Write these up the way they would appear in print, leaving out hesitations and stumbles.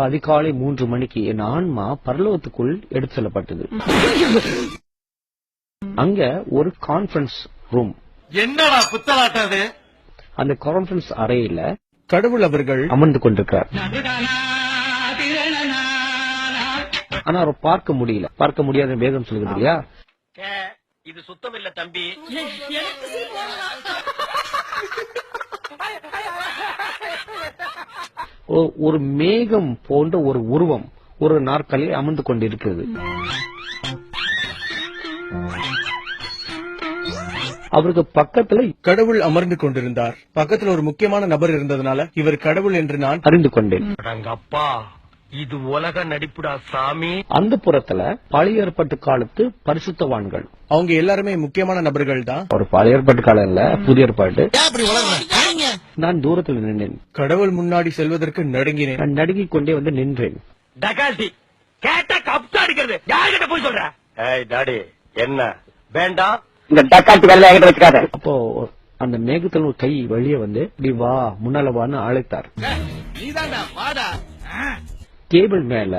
அதிகாலை 3 மணிக்கு என் ஆன்மா பரலோகத்துக்குள் எடுத்து செல்லப்பட்டது. அங்க ஒரு கான்பரன்ஸ் ரூம். என்னடா புத்தலாட்டது? அந்த கான்பரன்ஸ் அறையில கடவுள் அவர்கள் அமர்ந்து கொண்டிருக்கிறார். ஆனா அவர் பார்க்க முடியல. பார்க்க முடியாத வேதம் சொல்லுது இல்லையா? இது சுத்தம் இல்ல தம்பி. ஒரு மேகம் போன்ற ஒரு உருவம் ஒரு நாற்காலியில் அமர்ந்து கொண்டிருக்கிறது. அவருக்கு பக்கத்துல கடவுள் அமர்ந்து கொண்டிருந்தார். பக்கத்துல ஒரு முக்கியமான நபர் இருந்ததுனால இவர் கடவுள் என்று நான் அறிந்து கொண்டேன். அப்பா, இது உலக நடிப்புடா சாமி. அந்த புறத்துல பழைய ஏற்பாட்டு காலத்து பரிசுத்தவான்கள், அவங்க எல்லாருமே முக்கியமான நபர்கள் தான். ஒரு பழைய ஏற்பாட்டு காலம் இல்ல, புதிய ஏற்பாடு. நான் தூரத்தில் நின்றேன். கடவுள் முன்னாடி செல்வதற்கு நடுங்கினேன். நான் நடுங்கிக் கொண்டே வந்து நின்றேன். டகால்டி கேட்டா கப்ஸ் அடிக்கிறது. யார்கிட்ட போய் சொல்ற? ஏய் டாடி, என்ன வேண்டாம் இந்த டக்காட்டி வேலை என்கிட்ட வச்சுக்காத. அப்போ அந்த மேகத்துல ஒரு கை வெளியே வந்து இப்படி வா, முன்னால வான்னு அழைத்தார். டேபிள் மேல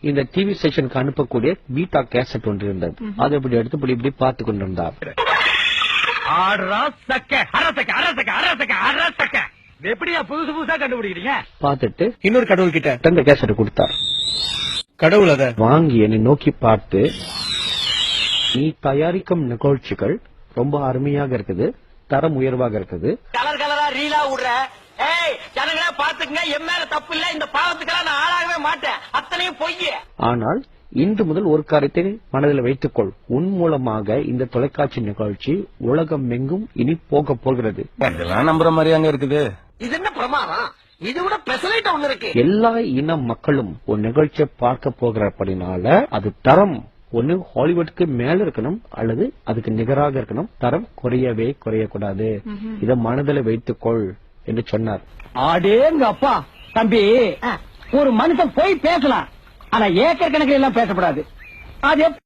இந்த டிவி ஸ்டேஷனுக்கு அனுப்பக்கூடிய பீட்டா கேசட் ஒன்று இருந்தது. அதை இப்படி எடுத்து இப்படி பார்த்து கொண்டிருந்தார். எப்படியா புதுசு புதுசா கண்டுபிடிக்கிறீங்க? பார்த்துட்டு இன்னொரு கடவுள் கிட்ட அந்த கேசட் கொடுத்தார். கடவுள் அத வாங்கி என்னை நோக்கி பார்த்து, நீ தயாரிக்கும் நிகழ்ச்சிகள் ரொம்ப அருமையாக இருக்குது, தரம் உயர்வாக இருக்குது. கலர் கலரா ரீலா விடுற. ஏய் ஜனங்களா பாத்துக்கங்க, என் மேல தப்பு இல்ல. இந்த பாவத்துக்கெல்லாம் நான் ஆளாகவே மாட்டேன். அத்தனையும் பொய். ஆனால் இன்று முதல் ஒரு காரியத்தை மனதில் வைத்துக்கொள். உன் மூலமாக இந்த தொலைக்காட்சி நிகழ்ச்சி உலகம் எங்கும் இனி போக போகிறது. நம்புற மாதிரியாங்க இருக்குது. இது என்ன பிரமாதம்? இது விட பெசலைட் ஒண்ணு இருக்கு. எல்லா இன மக்களும் ஒரு நிகழ்ச்சியை பார்க்க போகிறபடினால அது தரம் ஒன்னு ஹாலிவுட்க்கு மேல இருக்கணும் அல்லது அதுக்கு நிகராக இருக்கணும். தரம் குறையவே குறையக்கூடாது. இதை மனதில் வைத்துக்கொள் என்று சொன்னார். அடேங்க அப்பா. தம்பி, ஒரு மனுஷன் போய் பேசலாம், ஆனா ஏக்கர் கணக்கில் எல்லாம் பேசப்படாது. அது